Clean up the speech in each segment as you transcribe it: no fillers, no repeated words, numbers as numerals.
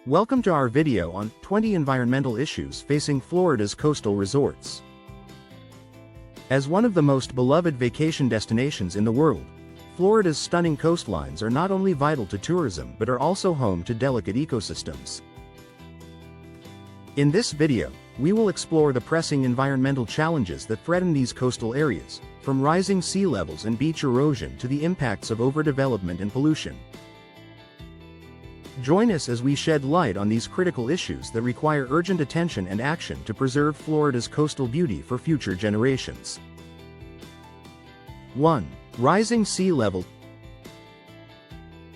Welcome to our video on 20 environmental issues facing Florida's coastal resorts. As one of the most beloved vacation destinations in the world, Florida's stunning coastlines are not only vital to tourism but are also home to delicate ecosystems. In this video, we will explore the pressing environmental challenges that threaten these coastal areas, from rising sea levels and beach erosion to the impacts of overdevelopment and pollution. Join us as we shed light on these critical issues that require urgent attention and action to preserve Florida's coastal beauty for future generations. 1. Rising sea level.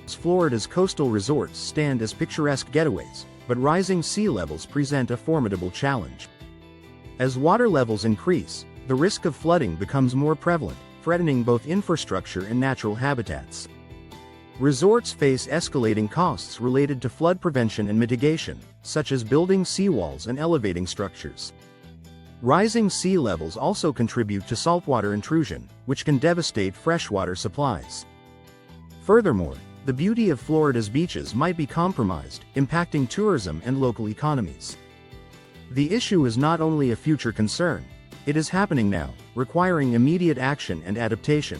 Florida's coastal resorts stand as picturesque getaways, but rising sea levels present a formidable challenge. As water levels increase, the risk of flooding becomes more prevalent, threatening both infrastructure and natural habitats. Resorts face escalating costs related to flood prevention and mitigation, such as building seawalls and elevating structures. Rising sea levels also contribute to saltwater intrusion, which can devastate freshwater supplies. Furthermore, the beauty of Florida's beaches might be compromised, impacting tourism and local economies. The issue is not only a future concern, it is happening now, requiring immediate action and adaptation.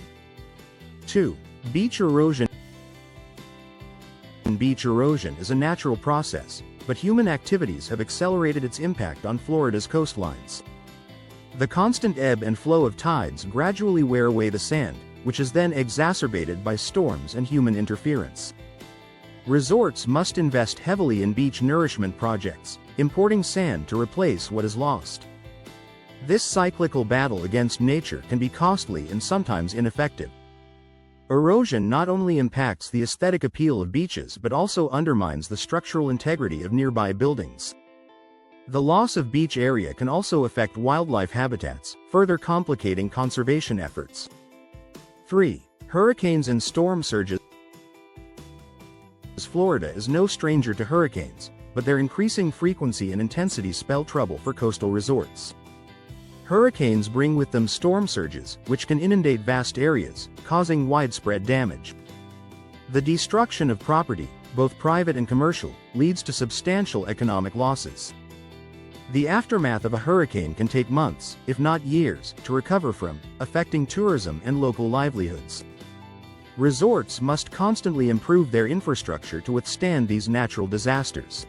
2. Beach erosion. Beach erosion is a natural process, but human activities have accelerated its impact on Florida's coastlines. The constant ebb and flow of tides gradually wear away the sand, which is then exacerbated by storms and human interference. Resorts must invest heavily in beach nourishment projects, importing sand to replace what is lost. This cyclical battle against nature can be costly and sometimes ineffective. Erosion not only impacts the aesthetic appeal of beaches but also undermines the structural integrity of nearby buildings. The loss of beach area can also affect wildlife habitats, further complicating conservation efforts. 3. Hurricanes and storm surges. Florida is no stranger to hurricanes, but their increasing frequency and intensity spell trouble for coastal resorts. Hurricanes bring with them storm surges, which can inundate vast areas, causing widespread damage. The destruction of property, both private and commercial, leads to substantial economic losses. The aftermath of a hurricane can take months, if not years, to recover from, affecting tourism and local livelihoods. Resorts must constantly improve their infrastructure to withstand these natural disasters.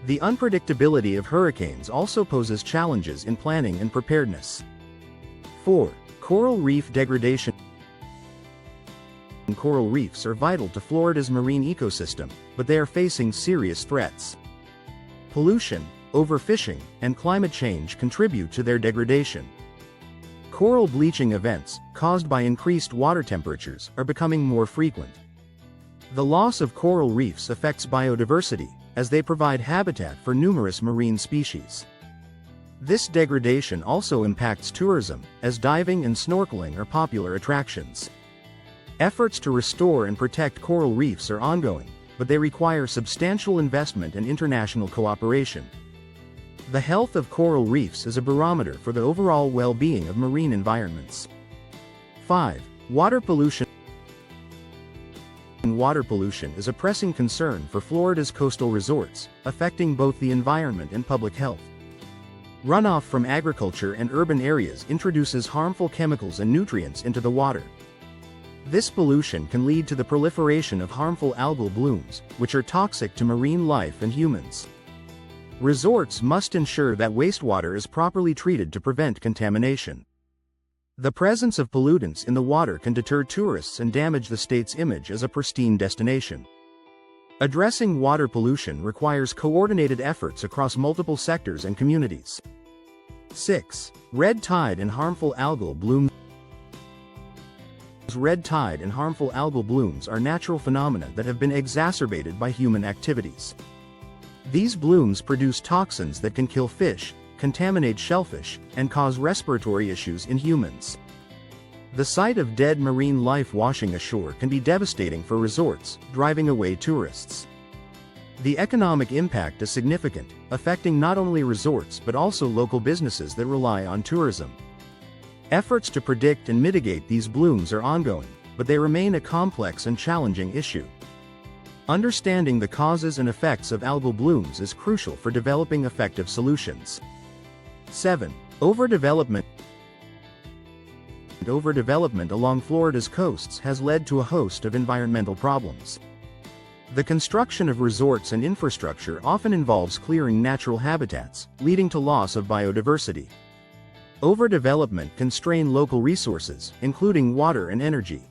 The unpredictability of hurricanes also poses challenges in planning and preparedness. 4. Coral reef degradation. Coral reefs are vital to Florida's marine ecosystem, but they are facing serious threats. Pollution, overfishing, and climate change contribute to their degradation. Coral bleaching events, caused by increased water temperatures, are becoming more frequent. The loss of coral reefs affects biodiversity, as they provide habitat for numerous marine species. This degradation also impacts tourism, as diving and snorkeling are popular attractions. Efforts to restore and protect coral reefs are ongoing, but they require substantial investment and international cooperation. The health of coral reefs is a barometer for the overall well-being of marine environments. 5. Water pollution. Water pollution is a pressing concern for Florida's coastal resorts, affecting both the environment and public health. Runoff from agriculture and urban areas introduces harmful chemicals and nutrients into the water. This pollution can lead to the proliferation of harmful algal blooms, which are toxic to marine life and humans. Resorts must ensure that wastewater is properly treated to prevent contamination. The presence of pollutants in the water can deter tourists and damage the state's image as a pristine destination. Addressing water pollution requires coordinated efforts across multiple sectors and communities. 6. Red tide and harmful algal blooms. Red tide and harmful algal blooms are natural phenomena that have been exacerbated by human activities. These blooms produce toxins that can kill fish, contaminate shellfish, and cause respiratory issues in humans. The sight of dead marine life washing ashore can be devastating for resorts, driving away tourists. The economic impact is significant, affecting not only resorts but also local businesses that rely on tourism. Efforts to predict and mitigate these blooms are ongoing, but they remain a complex and challenging issue. Understanding the causes and effects of algal blooms is crucial for developing effective solutions. 7. Overdevelopment. Overdevelopment along Florida's coasts has led to a host of environmental problems. The construction of resorts and infrastructure often involves clearing natural habitats, leading to loss of biodiversity. Overdevelopment can strain local resources, including water and energy.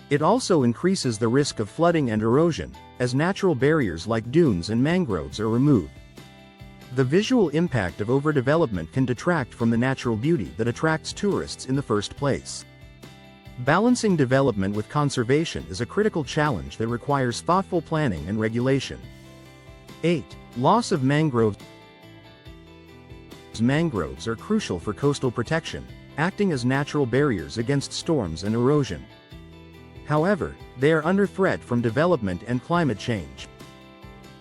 It also increases the risk of flooding and erosion, as natural barriers like dunes and mangroves are removed. The visual impact of overdevelopment can detract from the natural beauty that attracts tourists in the first place. Balancing development with conservation is a critical challenge that requires thoughtful planning and regulation. 8. Loss of mangroves. Mangroves are crucial for coastal protection, acting as natural barriers against storms and erosion. However, they are under threat from development and climate change.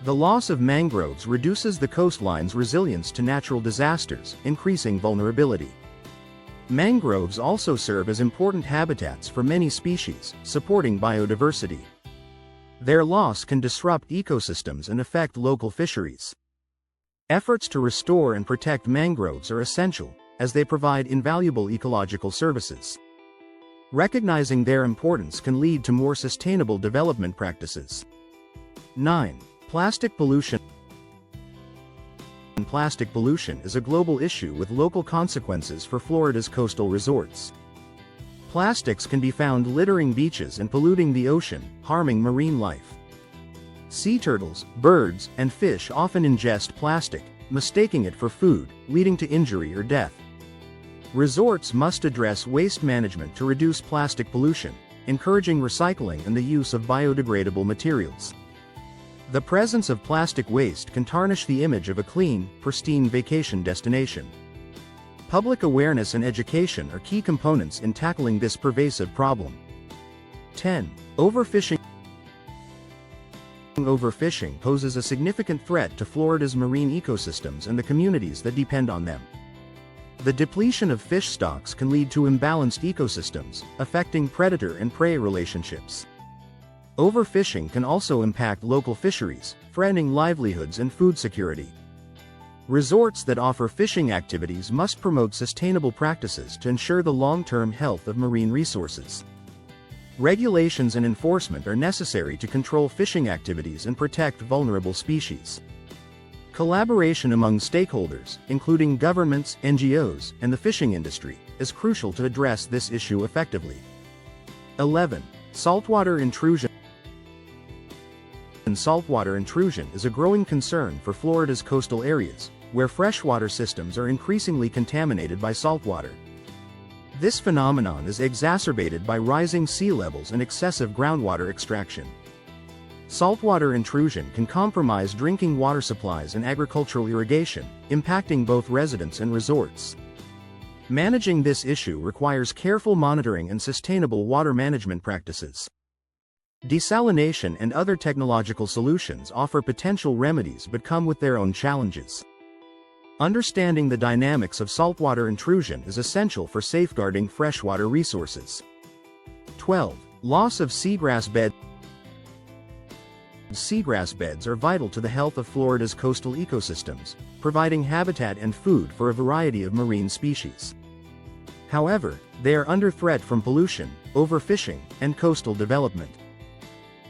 The loss of mangroves reduces the coastline's resilience to natural disasters, increasing vulnerability. Mangroves also serve as important habitats for many species, supporting biodiversity. Their loss can disrupt ecosystems and affect local fisheries. Efforts to restore and protect mangroves are essential, as they provide invaluable ecological services. Recognizing their importance can lead to more sustainable development practices. 9. Plastic pollution. Plastic pollution is a global issue with local consequences for Florida's coastal resorts. Plastics can be found littering beaches and polluting the ocean, harming marine life. Sea turtles, birds, and fish often ingest plastic, mistaking it for food, leading to injury or death. Resorts must address waste management to reduce plastic pollution, encouraging recycling and the use of biodegradable materials. The presence of plastic waste can tarnish the image of a clean, pristine vacation destination. Public awareness and education are key components in tackling this pervasive problem. 10. Overfishing. Overfishing poses a significant threat to Florida's marine ecosystems and the communities that depend on them. The depletion of fish stocks can lead to imbalanced ecosystems, affecting predator and prey relationships. Overfishing can also impact local fisheries, threatening livelihoods and food security. Resorts that offer fishing activities must promote sustainable practices to ensure the long-term health of marine resources. Regulations and enforcement are necessary to control fishing activities and protect vulnerable species. Collaboration among stakeholders, including governments, NGOs, and the fishing industry, is crucial to address this issue effectively. 11. Saltwater intrusion. Saltwater intrusion is a growing concern for Florida's coastal areas, where freshwater systems are increasingly contaminated by saltwater. This phenomenon is exacerbated by rising sea levels and excessive groundwater extraction. Saltwater intrusion can compromise drinking water supplies and agricultural irrigation, impacting both residents and resorts. Managing this issue requires careful monitoring and sustainable water management practices. Desalination and other technological solutions offer potential remedies but come with their own challenges. Understanding the dynamics of saltwater intrusion is essential for safeguarding freshwater resources. 12. Loss of seagrass beds. Seagrass beds are vital to the health of Florida's coastal ecosystems, providing habitat and food for a variety of marine species. However, they are under threat from pollution, overfishing, and coastal development.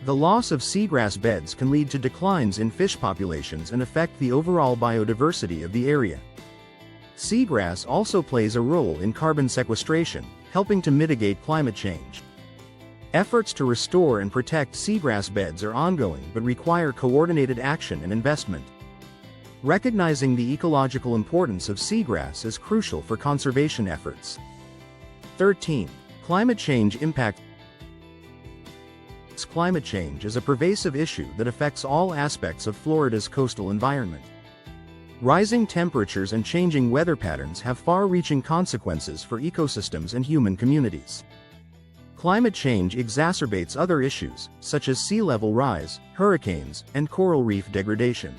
The loss of seagrass beds can lead to declines in fish populations and affect the overall biodiversity of the area. Seagrass also plays a role in carbon sequestration, helping to mitigate climate change. Efforts to restore and protect seagrass beds are ongoing but require coordinated action and investment. Recognizing the ecological importance of seagrass is crucial for conservation efforts. 13. Climate change impact. Climate change is a pervasive issue that affects all aspects of Florida's coastal environment. Rising temperatures and changing weather patterns have far-reaching consequences for ecosystems and human communities. Climate change exacerbates other issues, such as sea level rise, hurricanes, and coral reef degradation.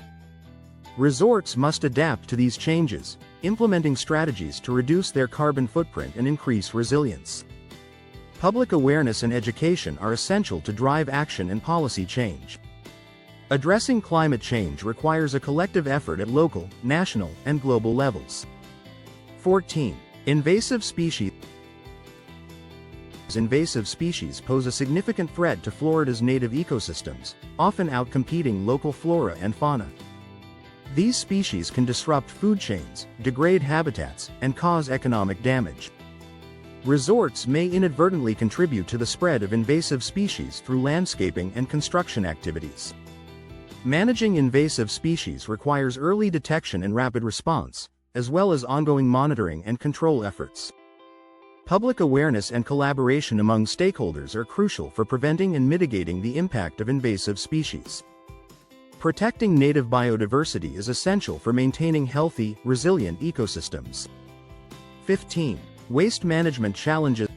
Resorts must adapt to these changes, implementing strategies to reduce their carbon footprint and increase resilience. Public awareness and education are essential to drive action and policy change. Addressing climate change requires a collective effort at local, national, and global levels. 14. Invasive species. Invasive species pose a significant threat to Florida's native ecosystems, often outcompeting local flora and fauna. These species can disrupt food chains, degrade habitats, and cause economic damage. Resorts may inadvertently contribute to the spread of invasive species through landscaping and construction activities. Managing invasive species requires early detection and rapid response, as well as ongoing monitoring and control efforts. Public awareness and collaboration among stakeholders are crucial for preventing and mitigating the impact of invasive species. Protecting native biodiversity is essential for maintaining healthy, resilient ecosystems. 15. Waste management challenges.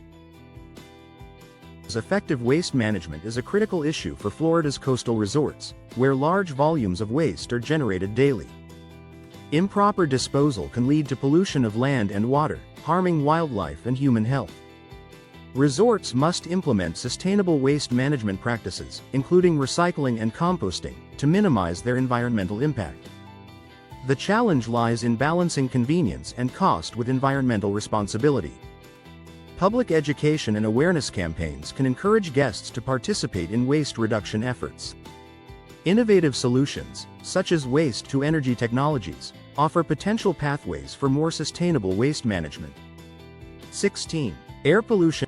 Effective waste management is a critical issue for Florida's coastal resorts, where large volumes of waste are generated daily. Improper disposal can lead to pollution of land and water, harming wildlife and human health. Resorts must implement sustainable waste management practices, including recycling and composting, to minimize their environmental impact. The challenge lies in balancing convenience and cost with environmental responsibility. Public education and awareness campaigns can encourage guests to participate in waste reduction efforts. Innovative solutions, such as waste-to-energy technologies, offer potential pathways for more sustainable waste management. 16. Air pollution.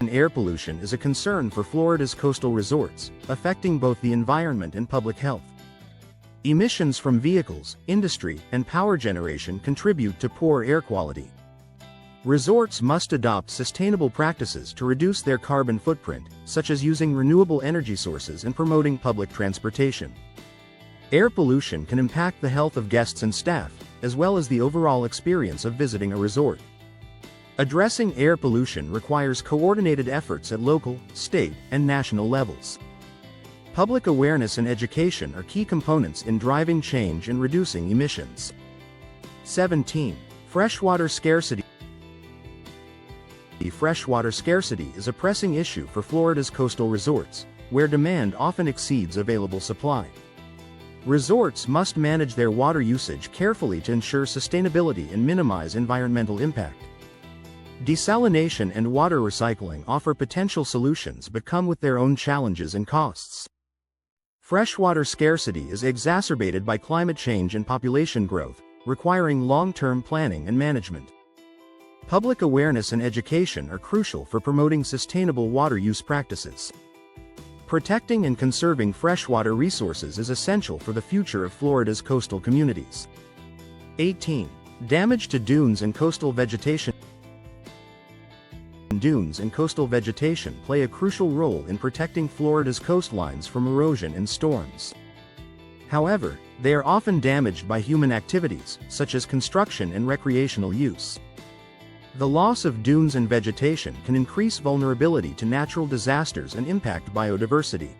Air pollution is a concern for Florida's coastal resorts, affecting both the environment and public health. Emissions from vehicles, industry, and power generation contribute to poor air quality. Resorts must adopt sustainable practices to reduce their carbon footprint, such as using renewable energy sources and promoting public transportation. Air pollution can impact the health of guests and staff, as well as the overall experience of visiting a resort. Addressing air pollution requires coordinated efforts at local, state, and national levels. Public awareness and education are key components in driving change and reducing emissions. 17. Freshwater scarcity. Freshwater scarcity is a pressing issue for Florida's coastal resorts, where demand often exceeds available supply. Resorts must manage their water usage carefully to ensure sustainability and minimize environmental impact. Desalination and water recycling offer potential solutions but come with their own challenges and costs. Freshwater scarcity is exacerbated by climate change and population growth, requiring long-term planning and management. Public awareness and education are crucial for promoting sustainable water use practices. Protecting and conserving freshwater resources is essential for the future of Florida's coastal communities. 18. Damage to dunes and coastal vegetation. Dunes and coastal vegetation play a crucial role in protecting Florida's coastlines from erosion and storms. However, they are often damaged by human activities, such as construction and recreational use. The loss of dunes and vegetation can increase vulnerability to natural disasters and impact biodiversity.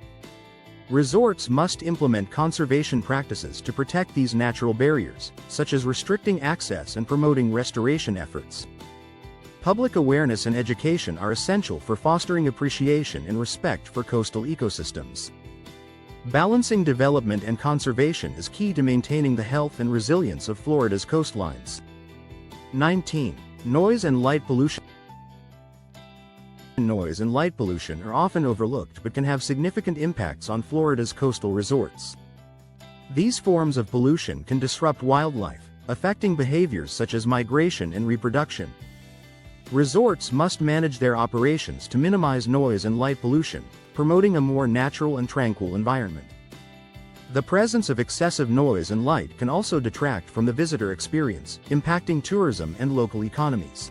Resorts must implement conservation practices to protect these natural barriers, such as restricting access and promoting restoration efforts. Public awareness and education are essential for fostering appreciation and respect for coastal ecosystems. Balancing development and conservation is key to maintaining the health and resilience of Florida's coastlines. 19. Noise and light pollution. Noise and light pollution are often overlooked but can have significant impacts on Florida's coastal resorts. These forms of pollution can disrupt wildlife, affecting behaviors such as migration and reproduction. Resorts must manage their operations to minimize noise and light pollution, promoting a more natural and tranquil environment. The presence of excessive noise and light can also detract from the visitor experience, impacting tourism and local economies.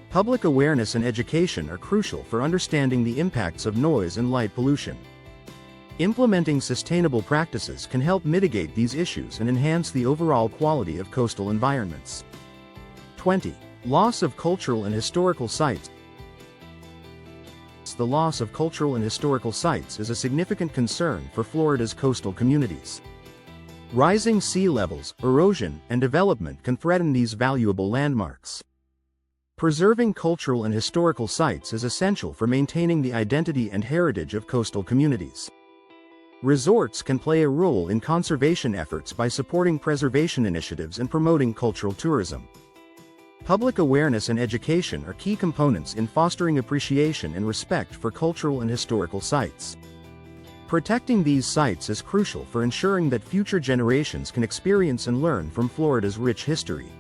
Public awareness and education are crucial for understanding the impacts of noise and light pollution. Implementing sustainable practices can help mitigate these issues and enhance the overall quality of coastal environments. 20. Loss of cultural and historical sites. The loss of cultural and historical sites is a significant concern for Florida's coastal communities. Rising sea levels, erosion, and development can threaten these valuable landmarks. Preserving cultural and historical sites is essential for maintaining the identity and heritage of coastal communities. Resorts can play a role in conservation efforts by supporting preservation initiatives and promoting cultural tourism. Public awareness and education are key components in fostering appreciation and respect for cultural and historical sites. Protecting these sites is crucial for ensuring that future generations can experience and learn from Florida's rich history.